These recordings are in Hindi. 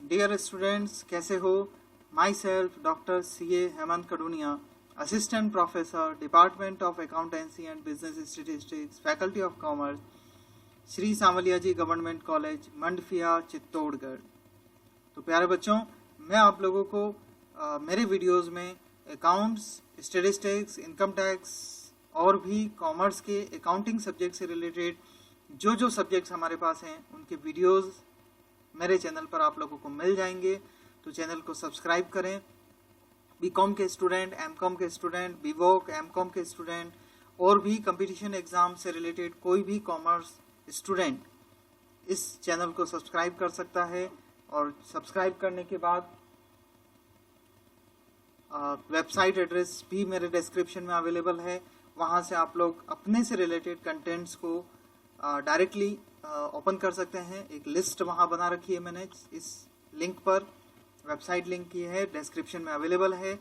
डियर स्टूडेंट्स, कैसे हो? Myself doctor CA Hemant Kadunia, assistant professor, department of accountancy and business statistics, faculty of commerce, Shri Sanwaliya ji government college, Mandphiya, Chittorgarh. तो प्यारे बच्चों, मैं आप लोगों को मेरे वीडियोस में अकाउंट्स, स्टेटिस्टिक्स, इनकम टैक्स और भी कॉमर्स के अकाउंटिंग सब्जेक्ट से रिलेटेड जो सब्जेक्ट्स हमारे पास हैं उनके वीडियोस मेरे चैनल पर आप लोगों को मिल जाएंगे। तो चैनल को सब्सक्राइब करें। बीकॉम के स्टूडेंट, एमकॉम के स्टूडेंट, बीवोक, एमकॉम के स्टूडेंट और भी कंपटीशन एग्जाम से रिलेटेड कोई भी कॉमर्स स्टूडेंट इस चैनल को सब्सक्राइब कर सकता है। और सब्सक्राइब करने के बाद वेबसाइट एड्रेस भी मेरे डिस्क्रिप्शन में अवेलेबल है। वहां से आप लोग अपने से रिलेटेड कंटेंट्स को डायरेक्टली ओपन कर सकते हैं। एक लिस्ट वहां बना रखी है मैंने, इस लिंक पर वेबसाइट लिंक की है, डिस्क्रिप्शन में अवेलेबल है।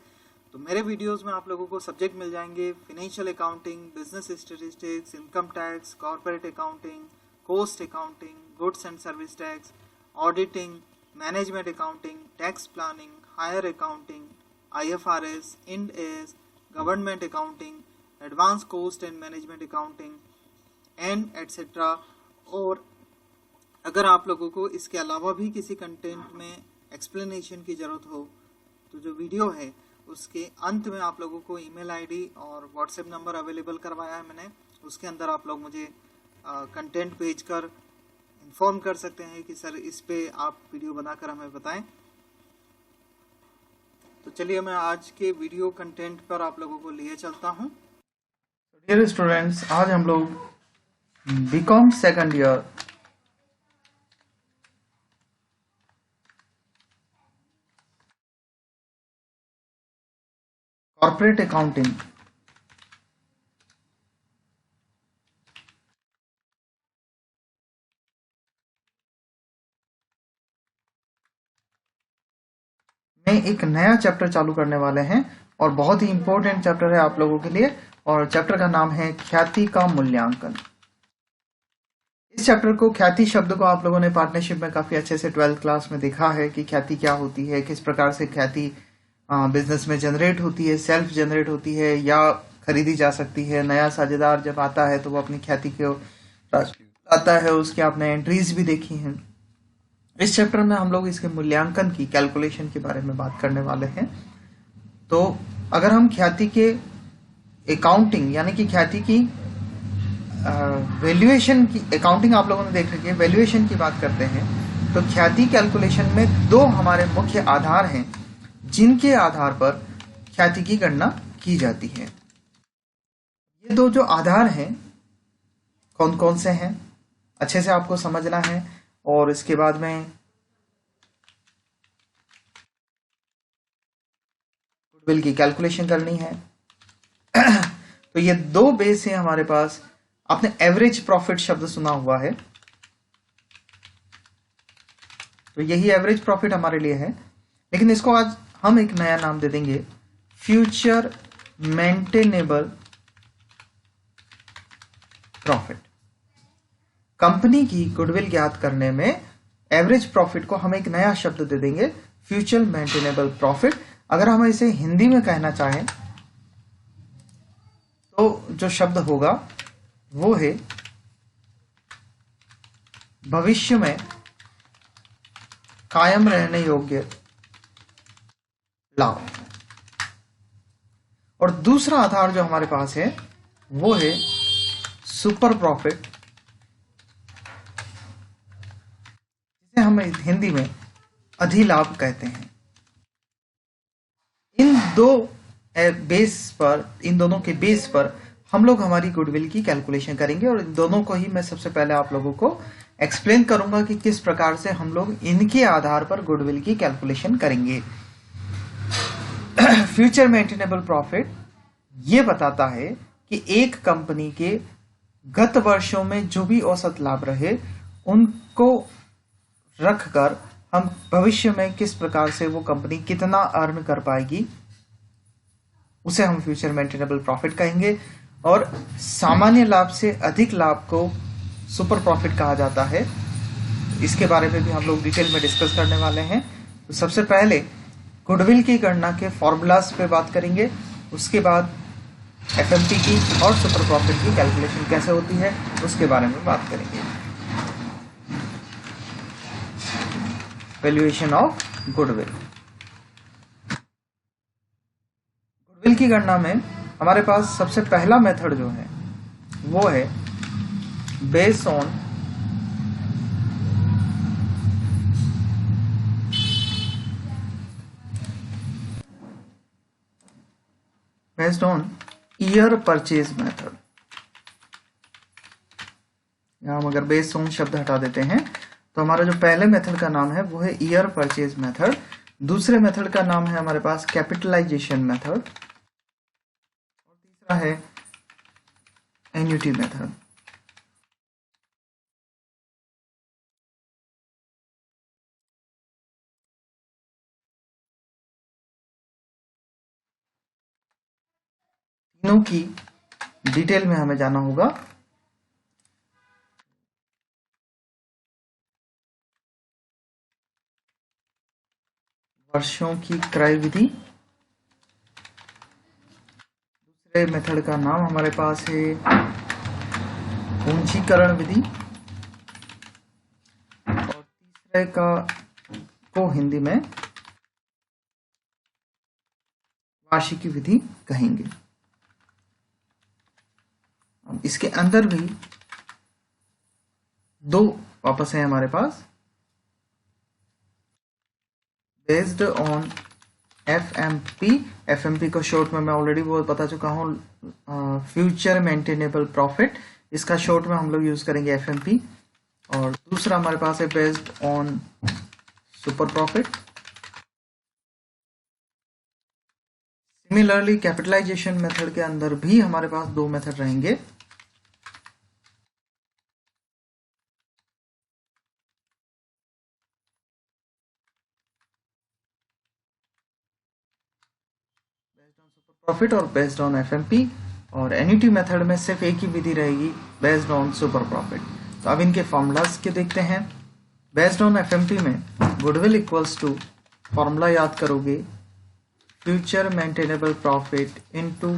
तो मेरे वीडियोस में आप लोगों को सब्जेक्ट मिल जाएंगे: financial accounting, business statistics, income tax, corporate accounting, cost accounting, goods and service tax, auditing, management accounting, tax planning, higher accounting, IFRS, Ind AS, government accounting, advance cost and management accounting and etcetera. और अगर आप लोगों को इसके अलावा भी किसी कंटेंट में एक्सप्लेनेशन की जरूरत हो तो जो वीडियो है उसके अंत में आप लोगों को ईमेल आईडी और व्हाट्सएप नंबर अवेलेबल करवाया है मैंने। उसके अंदर आप लोग मुझे कंटेंट भेजकर इन्फॉर्म कर सकते हैं कि सर इस पे आप वीडियो बनाकर हमें बताएं। तो चलिए मैं आज के वीडियो कंटेंट पर आप लोगों को लिए चलता हूं। डियर स्टूडेंट्स, आज हम लोग BCom second year corporate accounting में एक नया चैप्टर चालू करने वाले हैं और बहुत ही इंपॉर्टेंट चैप्टर है आप लोगों के लिए। और चैप्टर का नाम है ख्याति का मूल्यांकन। इस चैप्टर को, ख्याति शब्द को आप लोगों ने पार्टनरशिप में काफी अच्छे से 12th क्लास में देखा है कि ख्याति क्या होती है, किस प्रकार से ख्याति बिजनेस में जनरेट होती है, सेल्फ जनरेट होती है या खरीदी जा सकती है। नया साझेदार जब आता है तो वो अपनी ख्याति को आता है, उसकी आपने एंट्रीज भी देखी हैं। इस चैप्टर में हम लोग इसके मूल्यांकन की, कैलकुलेशन के बारे में बात करने वाले हैं। तो अगर हम ख्याति के अकाउंटिंग यानी कि ख्याति की वैल्यूएशन की, अकाउंटिंग आप लोगों ने देख रखी है, वैल्यूएशन की बात करते हैं तो ख्याति कैलकुलेशन में दो हमारे मुख्य आधार हैं जिनके आधार पर ख्याति की गणना की जाती है। ये दो जो आधार हैं कौन कौन से हैं अच्छे से आपको समझना है और इसके बाद में गुडविल की कैलकुलेशन करनी है। तो ये दो बेस है हमारे पास। आपने एवरेज प्रॉफिट शब्द सुना हुआ है, तो यही एवरेज प्रॉफिट हमारे लिए है, लेकिन इसको आज हम एक नया नाम दे देंगे, फ्यूचर मेंटेनेबल प्रॉफिट। कंपनी की गुडविल ज्ञात करने में एवरेज प्रॉफिट को हम एक नया शब्द दे देंगे, फ्यूचर मेंटेनेबल प्रॉफिट। अगर हम इसे हिंदी में कहना चाहें तो जो शब्द होगा वो है भविष्य में कायम रहने योग्य लाभ। और दूसरा आधार जो हमारे पास है वो है सुपर प्रॉफिट, जिसे हम हिंदी में अधिलाभ कहते हैं। इन दोनों के बेस पर हम लोग हमारी गुडविल की कैलकुलेशन करेंगे और इन दोनों को ही मैं सबसे पहले आप लोगों को एक्सप्लेन करूंगा कि किस प्रकार से हम लोग इनके आधार पर गुडविल की कैलकुलेशन करेंगे। फ्यूचर मेंटेनेबल प्रॉफिट ये बताता है कि एक कंपनी के गत वर्षों में जो भी औसत लाभ रहे उनको रखकर हम भविष्य में किस प्रकार से वो कंपनी कितना अर्न कर पाएगी, उसे हम फ्यूचर मेंटेनेबल प्रॉफिट कहेंगे। और सामान्य लाभ से अधिक लाभ को सुपर प्रॉफिट कहा जाता है। इसके बारे में भी हम लोग डिटेल में डिस्कस करने वाले हैं। तो सबसे पहले गुडविल की गणना के फॉर्मूलाज पे बात करेंगे, उसके बाद एफएमपी की और सुपर प्रॉफिट की कैलकुलेशन कैसे होती है उसके बारे में बात करेंगे। Valuation of goodwill. गुडविल की गणना में हमारे पास सबसे पहला मेथड जो है वो है based on year purchase method. यहां हम अगर बेस्ड ऑन शब्द हटा देते हैं तो हमारा जो पहले मेथड का नाम है वो है ईयर परचेज मेथड। दूसरे मेथड का नाम है हमारे पास कैपिटलाइजेशन मेथड और तीसरा है एन्युटी मेथड। तीनों की डिटेल में हमें जाना होगा। वर्षों की क्रय विधि, दूसरे मेथड का नाम हमारे पास है पूंजीकरण विधि और तीसरे का को हिंदी में वार्षिकी विधि कहेंगे। इसके अंदर भी दो वापस है हमारे पास, बेस्ड ऑन एफएमपी। एफएमपी को शॉर्ट में मैं ऑलरेडी वो बता चुका हूँ, फ्यूचर मेंटेनेबल प्रॉफिट, इसका शॉर्ट में हम लोग यूज करेंगे एफएमपी। और दूसरा हमारे पास है based on super profit. Similarly capitalisation method के अंदर भी हमारे पास दो मेथड रहेंगे, प्रॉफिट और बेस्ड ऑन एफएमपी। और एन्युटी मेथड में सिर्फ एक ही विधि रहेगी, बेस्ड ऑन सुपर प्रॉफिट। तो अब इनके फॉर्मूलाज के देखते हैं। बेस्ड ऑन एफएमपी में गुडविल इक्वल्स टू, फॉर्मूला याद करोगे, future maintainable profit into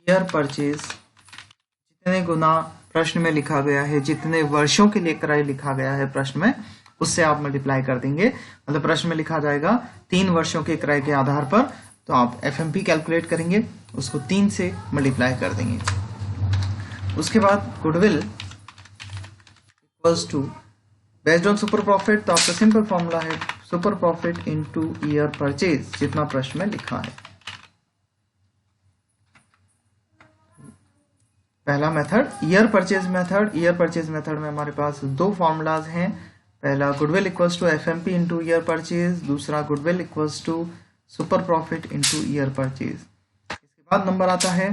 year purchase. जितने गुना प्रश्न में लिखा गया है, जितने वर्षों के लिए क्रय लिखा गया है प्रश्न में, उससे आप मल्टीप्लाई कर देंगे। मतलब प्रश्न में लिखा जाएगा 3 वर्षों के क्रय के आधार पर, तो आप एफएमपी कैलकुलेट करेंगे, उसको 3 से मल्टीप्लाई कर देंगे। उसके बाद goodwill equals to based on super profit, तो आपका सिंपल फॉर्मूला है super profit into year purchase, जितना प्रश्न में लिखा है। पहला method year purchase method. Year purchase method में हमारे पास दो फॉर्मूलाज हैं। पहला goodwill equals to FMP into year purchase, दूसरा goodwill equals to super profit into year purchase. इसके बाद नंबर आता है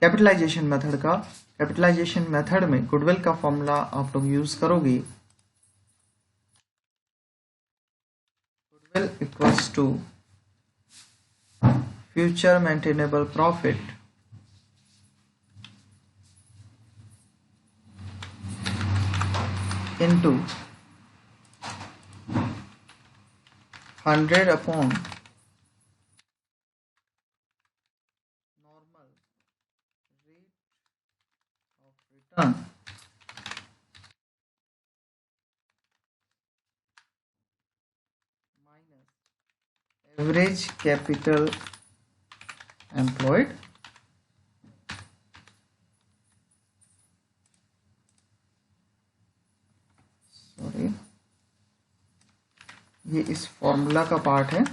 कैपिटलाइजेशन मेथड का। कैपिटलाइजेशन मेथड में गुडविल का फॉर्मूला आप लोग यूज करोगे, goodwill equals to future maintainable profit into 100 upon normal rate of return minus average capital employed ये इस फॉर्मूला का पार्ट है।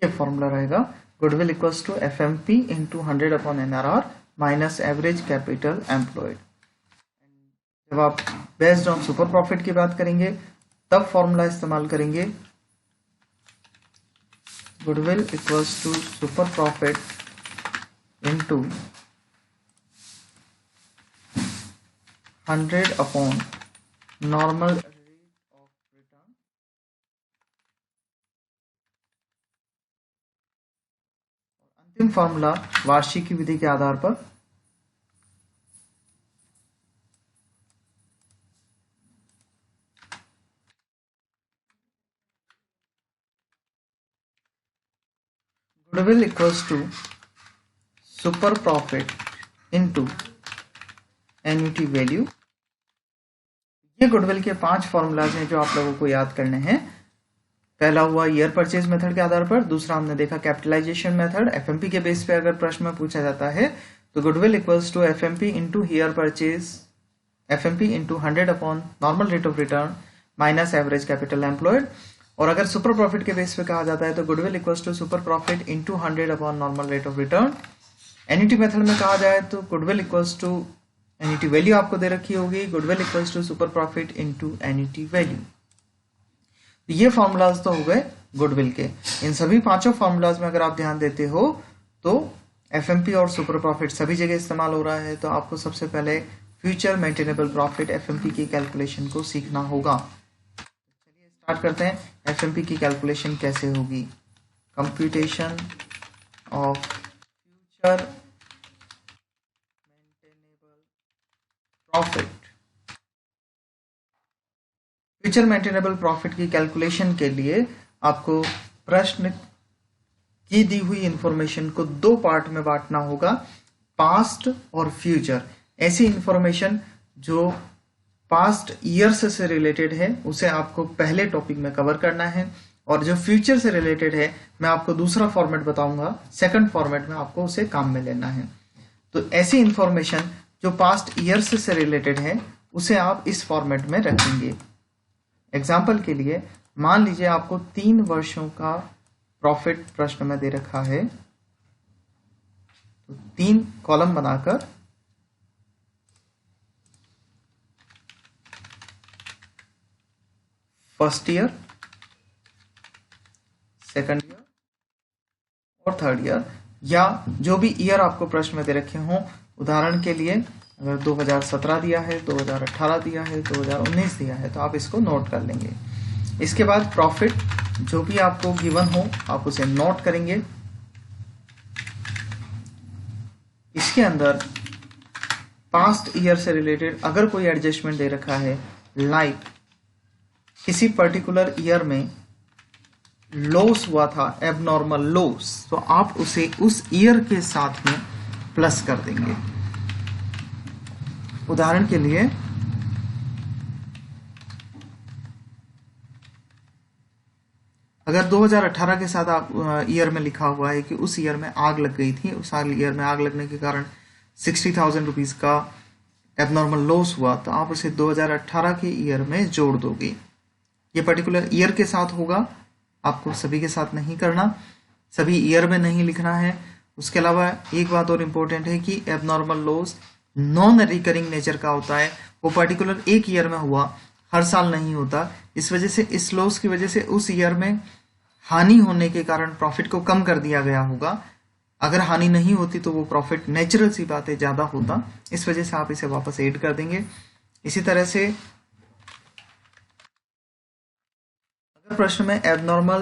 ये फॉर्मूला रहेगा goodwill equals to FMP into 100 upon NRR minus average capital employed. जब आप बेस्ड ऑन सुपर प्रॉफिट की बात करेंगे तब फॉर्मूला इस्तेमाल करेंगे goodwill equals to super profit into 100 upon normal rate अंतिम फॉर्मूला वार्षिकी विधि के आधार पर goodwill equals to super profit into annuity value. ये गुडविल के 5 फॉर्मूलाज हैं जो आप लोगों को याद करने हैं। पहला हुआ ईयर परचेज मेथड के आधार पर, दूसरा हमने देखा कैपिटलाइजेशन मेथड। एफएमपी के बेस पे अगर प्रश्न में पूछा जाता है तो goodwill equals to FMP into year purchase, FMP into 100 upon normal rate of return minus average capital employed. और अगर सुपर प्रॉफिट के बेस पे कहा जाता है तो goodwill equals to super profit into 100 upon normal rate of return. Annuity method में कहा जाए तो goodwill equals to, annuity value आपको दे रखी होगी, goodwill equals to super profit into annuity value. ये फॉर्मूलाज तो हो गए गुडविल के। इन सभी 5 फॉर्मूलाज में अगर आप ध्यान देते हो तो एफएमपी और सुपर प्रॉफिट सभी जगह इस्तेमाल हो रहा है। तो आपको सबसे पहले फ्यूचर मेंटेनेबल प्रॉफिट एफएमपी की कैलकुलेशन को सीखना होगा। चलिए स्टार्ट करते हैं। एफएमपी की कैलकुलेशन कैसे होगी? Computation of future maintainable profit. Future maintainable profit की कैलकुलेशन के लिए आपको प्रश्न की दी हुई इंफॉर्मेशन को 2 पार्ट में बांटना होगा, पास्ट और फ्यूचर। ऐसी इंफॉर्मेशन जो पास्ट ईयर्स से रिलेटेड है उसे आपको पहले टॉपिक में कवर करना है, और जो फ्यूचर से रिलेटेड है मैं आपको दूसरा फॉर्मेट बताऊंगा, सेकंड फॉर्मेट में आपको उसे काम में लेना है। तो ऐसी इंफॉर्मेशन जो पास्ट ईयर्स से रिलेटेड है उसे आप इस फॉर्मेट में रखेंगे। एग्जाम्पल के लिए मान लीजिए आपको 3 वर्षों का प्रॉफिट प्रश्न में दे रखा है, तो 3 कॉलम बनाकर फर्स्ट ईयर, सेकंड ईयर और थर्ड ईयर, या जो भी ईयर आपको प्रश्न में दे रखे हों। उदाहरण के लिए अगर 2017 दिया है, 2018 दिया है, 2019 दिया है तो आप इसको नोट कर लेंगे। इसके बाद प्रॉफिट जो भी आपको गिवन हो आप उसे नोट करेंगे। इसके अंदर पास्ट ईयर से रिलेटेड अगर कोई एडजस्टमेंट दे रखा है, लाइक किसी पर्टिकुलर ईयर में लॉस हुआ था, एबनॉर्मल लॉस, तो आप उसे उस ईयर के साथ में प्लस कर देंगे। उदाहरण के लिए अगर 2018 के साथ आप ईयर में लिखा हुआ है कि उस ईयर में आग लग गई थी, उस ईयर में आग लगने के कारण 60,000 रुपीज का एबनॉर्मल लॉस हुआ, तो आप उसे 2018 के ईयर में जोड़ दोगे। ये पर्टिकुलर ईयर के साथ होगा, आपको सभी के साथ नहीं करना, सभी ईयर में नहीं लिखना है। उसके अलावा एक बात और इम्पोर्टेंट है कि abnormal loss non recurring nature का होता है, वो पर्टिकुलर एक ईयर में हुआ, हर साल नहीं होता। इस वजह से इस लॉस की वजह से उस ईयर में हानि होने के कारण प्रॉफिट को कम कर दिया गया होगा। अगर हानि नहीं होती तो वो प्रॉफिट नेचुरल सी बात है ज्यादा होता, इस वजह से आप इसे वापस ऐड कर देंगे। इसी तरह से अगर प्रश्न में एबनॉर्मल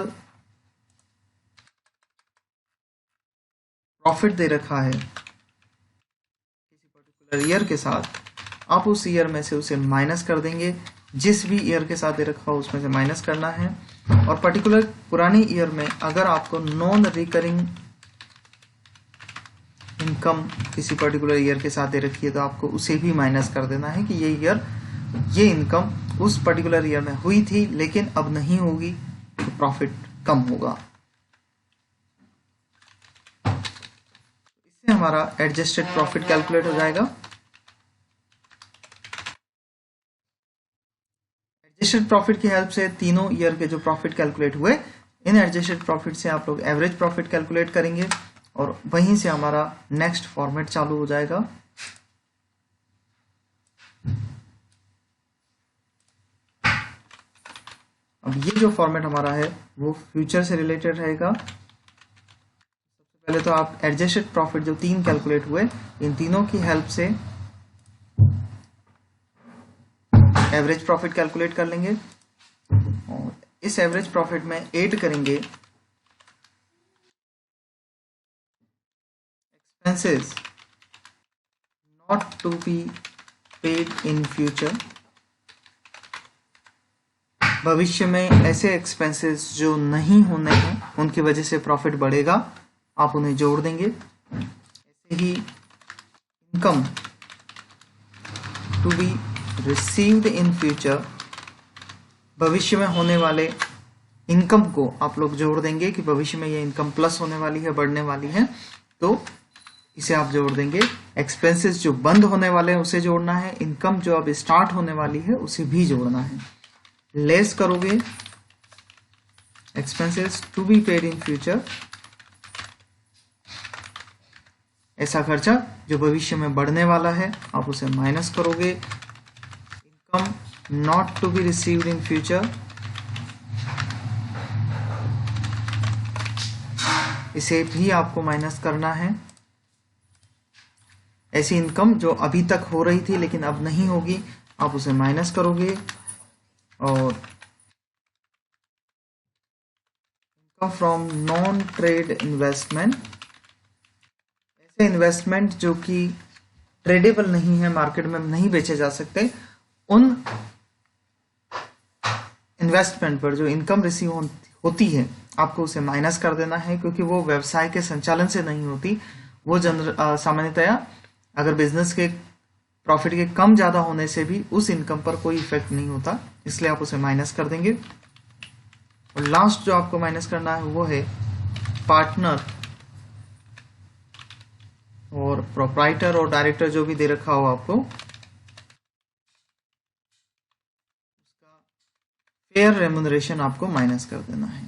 प्रॉफिट दे रखा है किसी पर्टिकुलर ईयर के साथ, आप उस ईयर में से उसे माइनस कर देंगे। जिस भी ईयर के साथ दे रखा हो उसमें से माइनस करना है। और पर्टिकुलर पुरानी ईयर में अगर आपको नॉन रिकरिंग इनकम किसी पर्टिकुलर ईयर के साथ दे रखी है तो आपको उसे भी माइनस कर देना है कि ये ईयर ये इनकम उस पर्टिकुलर ईयर में हुई थी लेकिन अब नहीं होगी, तो प्रॉफिट कम होगा। इससे हमारा एडजस्टेड प्रॉफिट कैलकुलेट हो जाएगा। एडजस्टेड प्रॉफिट की हेल्प से तीनों ईयर के जो प्रॉफिट कैलकुलेट हुए, इन एडजस्टेड प्रॉफिट से आप लोग एवरेज प्रॉफिट कैलकुलेट करेंगे और वहीं से हमारा नेक्स्ट फॉर्मेट चालू हो जाएगा। अब ये जो फॉर्मेट हमारा है वो फ्यूचर से रिलेटेड रहेगा। सबसे पहले तो आप एडजस्टेड प्रॉफिट जो 3 कैलकुलेट हुए, इन तीनों की हेल्प से एवरेज प्रॉफिट कैलकुलेट कर लेंगे और इस एवरेज प्रॉफिट में ऐड करेंगे expenses not to be paid in future, भविष्य में ऐसे एक्सपेंसेस जो नहीं होने हैं उनकी वजह से प्रॉफिट बढ़ेगा, आप उन्हें जोड़ देंगे। ऐसे ही income to be received in future, भविष्य में होने वाले इनकम को आप लोग जोड़ देंगे कि भविष्य में ये इनकम प्लस होने वाली है, बढ़ने वाली है, तो इसे आप जोड़ देंगे। एक्सपेंसेस जो बंद होने वाले हैं उसे जोड़ना है, इनकम जो अब स्टार्ट होने वाली है उसे भी जोड़ना है। लेस करोगे expenses to be paid in future, ऐसा खर्चा जो भविष्य में बढ़ने वाला है आप उसे माइनस करोगे। Income not to be received in future, इसे भी आपको माइनस करना है। ऐसी इनकम जो अभी तक हो रही थी लेकिन अब नहीं होगी, आप उसे माइनस करोगे। और income from non trade investment, ऐसे इन्वेस्टमेंट जो कि ट्रेडेबल नहीं है, मार्केट में नहीं बेचे जा सकते, उन इन्वेस्टमेंट पर जो इनकम रिसीव होती है आपको उसे माइनस कर देना है, क्योंकि वो व्यवसाय के संचालन से नहीं होती। वो सामान्यतया अगर बिजनेस के प्रॉफिट के कम ज्यादा होने से भी उस इनकम पर कोई इफेक्ट नहीं होता, इसलिए आप उसे माइनस कर देंगे। और लास्ट जो आपको माइनस करना है वो है पार्टनर और प्रोप्राइटर और डायरेक्टर जो भी दे रखा हो आपको, उसका फेयर रेम्यूनरेशन आपको माइनस कर देना है।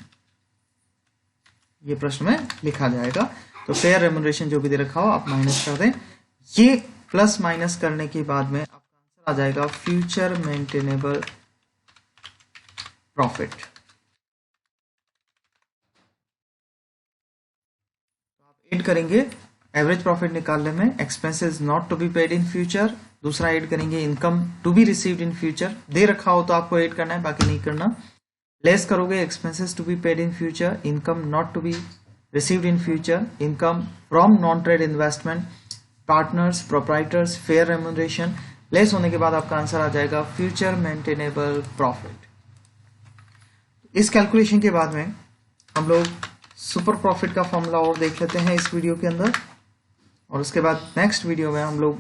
ये प्रश्न में लिखा जाएगा, तो फेयर रेम्यूनरेशन जो भी दे रखा हो आप माइनस कर दें। ये प्लस माइनस करने के बाद में आपका आंसर आ जाएगा फ्यूचर मेंटेनेबल प्रॉफिट। तो आप ऐड करेंगे एवरेज प्रॉफिट निकालने में expenses not to be paid in future, दूसरा ऐड करेंगे income to be received in future, दे रखा हो तो आपको ऐड करना है, बाकी नहीं करना। लेस करोगे expenses to be paid in future, income not to be received in future, income from non trade investment, partners, proprietors, fair remuneration. Less होने के बाद आपका आंसर आ जाएगा फ्यूचर मेंटेनेबल प्रॉफिट। इस कैलकुलेशन के बाद में हम लोग सुपर प्रॉफिट का फॉर्मूला और देख लेते हैं इस वीडियो के अंदर, और उसके बाद नेक्स्ट वीडियो में हम लोग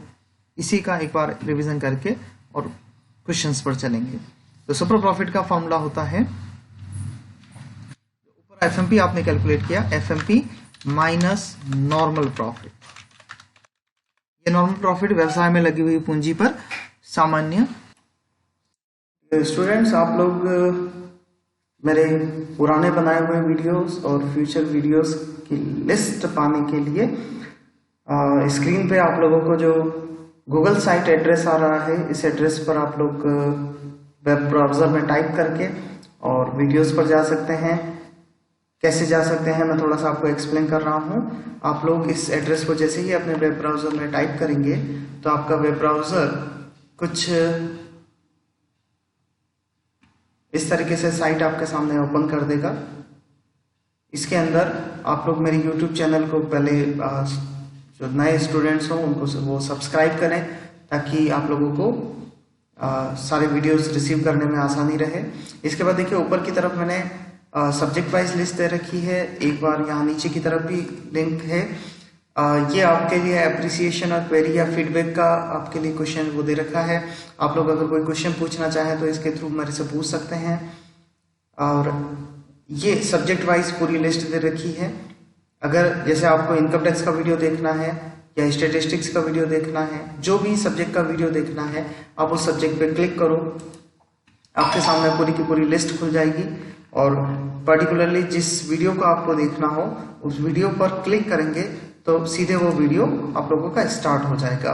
इसी का एक बार रिवीजन करके और क्वेश्चंस पर चलेंगे। तो सुपर प्रॉफिट का फॉर्मूला होता है, ऊपर एफएमपी आपने कैलकुलेट किया, एफएमपी माइनस नॉर्मल प्रॉफिट। ये नॉर्मल प्रॉफिट व्यवसाय में लगी हुई पूंजी पर सामान्य। स्टूडेंट्स, आप लोग मेरे पुराने बनाए हुए वीडियोस और फ्यूचर वीडियोस की लिस्ट पाने के लिए स्क्रीन पे आप लोगों को जो गूगल साइट एड्रेस आ रहा है, इस एड्रेस पर आप लोग वेब ब्राउजर में टाइप करके और वीडियोस पर जा सकते हैं। कैसे जा सकते हैं मैं थोड़ा सा आपको एक्सप्लेन कर रहा हूं। आप लोग इस एड्रेस को जैसे ही अपने वेब ब्राउजर में टाइप करेंगे तो आपका वेब ब्राउजर कुछ इस तरीके से साइट आपके सामने ओपन कर देगा। इसके अंदर आप लोग मेरे YouTube चैनल को पहले जो नए स्टूडेंट्स हो उनको वो सब्सक्राइब करें, ताकि आप लोगों को सारे वीडियोस रिसीव करने में आसानी रहे। इसके बाद देखिए ऊपर की तरफ मैंने सब्जेक्ट वाइज लिस्ट दे रखी है, एक बार यहाँ नीचे की तरफ भी लिंक है। ये आपके लिए अप्रिसिएशन और क्वेरी या फीडबैक का आपके लिए क्वेश्चन वो दे रखा है। आप लोग अगर कोई क्वेश्चन पूछना चाहें तो इसके थ्रू मेरे से पूछ सकते हैं। और ये सब्जेक्ट वाइज पूरी लिस्ट दे रखी है। अगर जैसे आपको इनकम टैक्स का वीडियो देखना है या स्टैटिस्टिक्स का वीडियो देखना है, जो भी सब्जेक्ट का वीडियो देखना है, आप उस सब्जेक्ट पे क्लिक करो, आपके सामने पूरी की पूरी लिस्ट खुल जाएगी। और पर्टिकुलरली जिस वीडियो को आपको देखना हो उस वीडियो पर क्लिक करेंगे तो सीधे वो वीडियो आप लोगों का स्टार्ट हो जाएगा।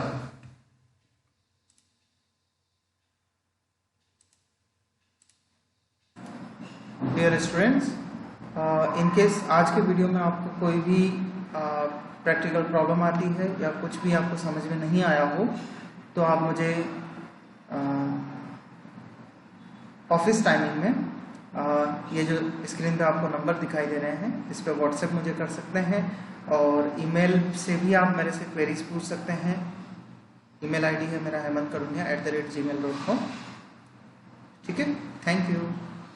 डियर स्टूडेंट्स, इन केस आज के वीडियो में आपको कोई भी प्रैक्टिकल प्रॉब्लम आती है या कुछ भी आपको समझ में नहीं आया हो तो आप मुझे ऑफिस टाइमिंग में ये जो स्क्रीन पे आपको नंबर दिखाई दे रहे हैं इस पे व्हाट्सएप मुझे कर सकते हैं। और ईमेल से भी आप मेरे से क्वेरीज पूछ सकते हैं। ईमेल आईडी है मेरा hemankarunya@gmail.com। ठीक है, थैंक यू।